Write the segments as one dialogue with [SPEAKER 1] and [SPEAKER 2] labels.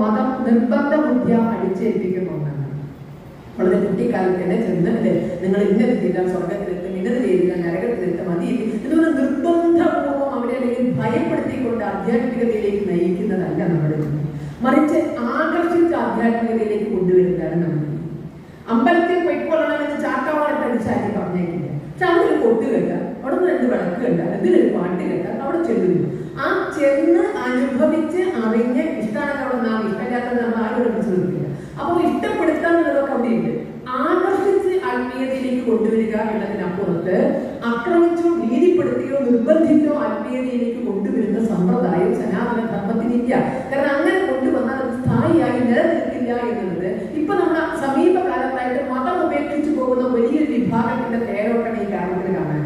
[SPEAKER 1] മതം നിർബന്ധ ബുദ്ധിയ അടിച്ചേൽപ്പിക്കുന്ന ഒന്നാണ്. വളരെ കുട്ടിക്കാലത്ത് തന്നെ ചെന്ന് നിങ്ങൾ ഇന്നത് ചെയ്താൽ സ്വർഗത്തിലെത്തും, ഇന്നത് ചെയ്താൽ നരകത്തിലെത്തും, മതി ഇതുപോലെ നിർബന്ധപൂർവ്വം അവരെ അല്ലെങ്കിൽ ഭയപ്പെടുത്തിക്കൊണ്ട് ആധ്യാത്മികതയിലേക്ക് നയിക്കുന്നതല്ല നമ്മുടെ, മറിച്ച് ആകർഷിച്ച ആധ്യാത്മികതയിലേക്ക് കൊണ്ടുവരുന്നതാണ് നമ്മുടെ. അമ്പലത്തിൽ പൊയ്ക്കൊള്ളണമെന്ന് ചാക്കാവാടത്ത് അടിച്ചാക്കി പറഞ്ഞേക്കില്ല. പക്ഷെ അവിടെ ഒരു കൊട്ട് കേട്ടാൽ, അവിടെ നിന്ന് 2 വിളക്ക് കേട്ടാൽ, എന്തിനൊരു പാട്ട് കേട്ടാൽ അവിടെ ചെല്ലുന്നു. ആ ചെന്ന് അനുഭവിച്ച് അറിഞ്ഞ് ഇഷ്ടമാണെങ്കിൽ അവിടെ നാം, ഇഷ്ടമില്ലാത്തത് നമ്മൾ ആരും ശ്രദ്ധിക്കില്ല. അപ്പോൾ ഇഷ്ടപ്പെടുത്താന്നുള്ളതൊക്കെ അവിടെയുണ്ട്. ആകർഷിച്ച് ആത്മീയതയിലേക്ക് കൊണ്ടുവരിക എന്നതിനപ്പുറത്ത് ആക്രമിച്ചോ ഭീതിപ്പെടുത്തിയോ നിർബന്ധിച്ചോ ആത്മീയതയിലേക്ക് കൊണ്ടുവരുന്ന സമ്പ്രദായം സനാതന ധർമ്മത്തിനില്ല. കാരണം അങ്ങനെ കൊണ്ടുവന്നാൽ അത് സ്ഥായിയായി നിലനിൽക്കില്ല എന്നുള്ളത് ഇപ്പൊ നമ്മുടെ സമീപകാലത്തായിട്ട് മതം ഉപേക്ഷിച്ചു പോകുന്ന വലിയൊരു വിഭാഗത്തിന്റെ തേരോട്ടം ഈ കാലത്തിൽ കാണാൻ.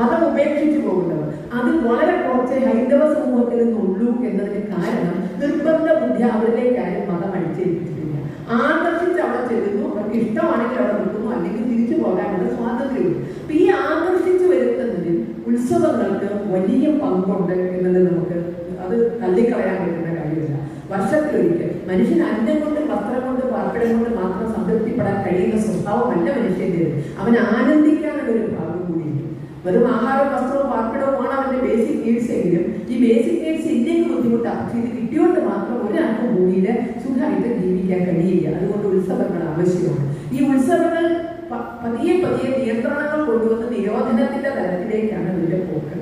[SPEAKER 1] മതം ഉപേക്ഷിച്ചു പോകുന്നവർ അതിൽ വളരെ കുറച്ച് ഹൈന്ദവ സമൂഹത്തിൽ നിന്നുള്ളൂ എന്നതിന് കാരണം നിർബന്ധ ബുദ്ധി അവരിലേക്കാരും മതം അടിച്ചേൽപ്പിച്ചിട്ടില്ല. ആകർഷിച്ച് അവിടെ ചെല്ലുന്നു, അവർക്ക് ഇഷ്ടമാണെങ്കിൽ അവിടെ നിൽക്കുന്നു, അല്ലെങ്കിൽ തിരിച്ചു പോകാനുള്ള സ്വാതന്ത്ര്യമുണ്ട്. അപ്പൊ ഈ ആകർഷിച്ചു വരുത്തുന്നതിൽ ഉത്സവങ്ങൾക്ക് വലിയ പങ്കുണ്ട് എന്നത് നമുക്ക് അത് തള്ളിക്കളയാൻ പറ്റുന്ന കാര്യമില്ല. വർഷത്തിലൊരിക്കൽ മനുഷ്യൻ അന്നം കൊണ്ട്, വസ്ത്രം കൊണ്ട്, പാർപ്പിടം കൊണ്ട് മാത്രം സംതൃപ്തിപ്പെടാൻ കഴിയുന്ന സ്വഭാവമല്ല മനുഷ്യൻ്റേത്. അവൻ ആനന്ദിക്കാനുള്ള ഒരു ഭാഗം കൂടിയുണ്ട്. വെറും ആഹാരവും വസ്ത്രവും പാർപ്പിടവുമാണ് അവന്റെ ബേസിക് നീഡ്സ് എങ്കിലും ഈ ബേസിക് നീഡ്സ് ഇല്ലെങ്കിൽ ബുദ്ധിമുട്ടാണ്. പക്ഷെ ഇത് കിട്ടിയോണ്ട് മാത്രം ഒരാൾക്ക് ഭൂമിയിൽ സുഖമായിട്ട് ജീവിക്കാൻ കഴിയില്ല. അതുകൊണ്ട് ഉത്സവങ്ങൾ ആവശ്യമാണ്. ഈ ഉത്സവങ്ങൾ പതിയെ പതിയെ നിയന്ത്രണങ്ങൾ കൊണ്ടുവന്ന് നിരോധനത്തിന്റെ തലത്തിലേക്കാണ് ഇതിന്റെ പോക്ക്.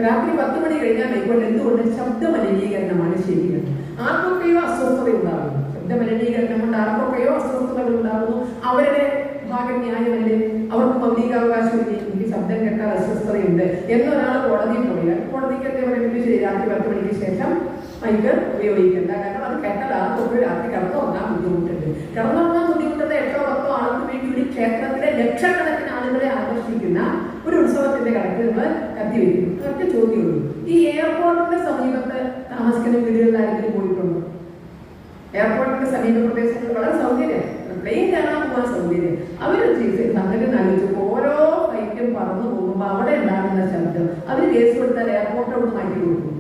[SPEAKER 1] രാത്രി 10 മണി കഴിഞ്ഞാൽ ഇപ്പോൾ എന്തുകൊണ്ട് ശബ്ദ മലിനീകരണമാണ് ശരിയാണ്. ആർക്കൊക്കെയോ അസ്വസ്ഥത ഉണ്ടാകുന്നു. ശബ്ദ മലിനീകരണം കൊണ്ട് ആർക്കൊക്കെയോ അസ്വസ്ഥതകൾ ഉണ്ടാകുന്നു. അവരുടെ ഭാഗം ന്യായമല്ലേ, അവർക്ക് മൗലികാവകാശമില്ലേ, എനിക്ക് ശബ്ദം കേട്ടാൽ അസ്വസ്ഥതയുണ്ട് എന്നൊരാൾ കോടതിയിൽ പോയാൽ കോടതിക്ക് എന്താ പറയുന്നത്, ശരി രാത്രി 10 മണിക്ക് ശേഷം മൈക്ക് ഉപയോഗിക്കേണ്ട. കാരണം അത് കേട്ടാൽ ആർക്കൊക്കെ രാത്രി കിടന്നുറങ്ങാൻ ബുദ്ധിമുട്ടുണ്ട്. കിടന്നുറങ്ങാൻ ബുദ്ധിമുട്ടുന്ന 8 10 ആൾക്ക് വേണ്ടി ഒരു ക്ഷേത്രത്തിലെ ലക്ഷക്കണക്കിന് ആളുകളെ ആകർഷിക്കുന്ന ഒരു ഉത്സവത്തിന്റെ കണക്ക് നമ്മൾ കത്തിവെക്കുന്നു. ഒറ്റ ചോദ്യമുള്ളൂ, ഈ എയർപോർട്ടിന്റെ സമീപത്ത് താമസിക്കുന്ന വീടുകളിൽ ആരെങ്കിലും പോയിട്ടുണ്ടോ? എയർപോർട്ടിന്റെ സമീപ പ്രദേശങ്ങളിൽ വളരെ സൗകര്യം, പ്ലെയിൻ കയറാൻ പോകാൻ സൗകര്യം. അവര് അങ്ങനെ ആലോചിച്ചു ഓരോ ഫ്ലൈറ്റും പറന്നു പോകുമ്പോൾ അവിടെ ഉണ്ടാകുന്ന ശബ്ദം അവർ കേസ് കൊടുത്താൽ എയർപോർട്ട് അവിടെ മാറ്റി കൊടുക്കും.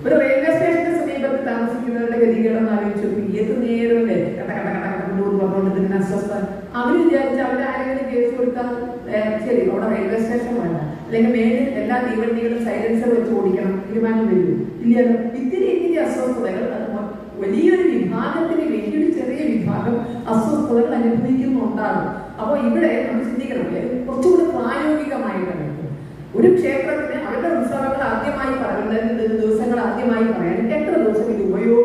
[SPEAKER 1] ഒരു റെയിൽവേ സ്റ്റേഷന്റെ സമീപത്ത് താമസിക്കുന്നവരുടെ ഗതികളൊന്നും ആലോചിച്ചു. ഏത് നേരമല്ലേ കട്ട കട്ട കട്ട കട്ടൂർ പറഞ്ഞുകൊണ്ടിരിക്കുന്ന അസ്വസ്ഥ. അവർ വിചാരിച്ച് അവരാരെങ്കിലും കേസ് കൊടുത്താൽ ശരി അവിടെ റെയിൽവേ സ്റ്റേഷൻ വേണ്ട, അല്ലെങ്കിൽ മേലിൽ എല്ലാ തീവണ്ടികളും സൈലൻസർ വെച്ച് ഓടിക്കണം, തീരുമാനം വരും ഇല്ലല്ലോ. ഇത്തിരി അസ്വസ്ഥതകൾ അത് വലിയൊരു വിഭാഗത്തിന് വേണ്ടി ഒരു ചെറിയ വിഭാഗം അസ്വസ്ഥതകൾ അനുഭവിക്കുന്നുണ്ടാകും. അപ്പോൾ ഇവിടെ നമ്മൾ ചിന്തിക്കണം, കുറച്ചുകൂടി പ്രായോഗികമായിട്ടാണ് ഒരു ക്ഷേത്രത്തിന് അവരുടെ ഉത്സവങ്ങൾ ആദ്യമായി പറയുന്നത് ദിവസങ്ങൾ ആദ്യമായി പറയാൻ 8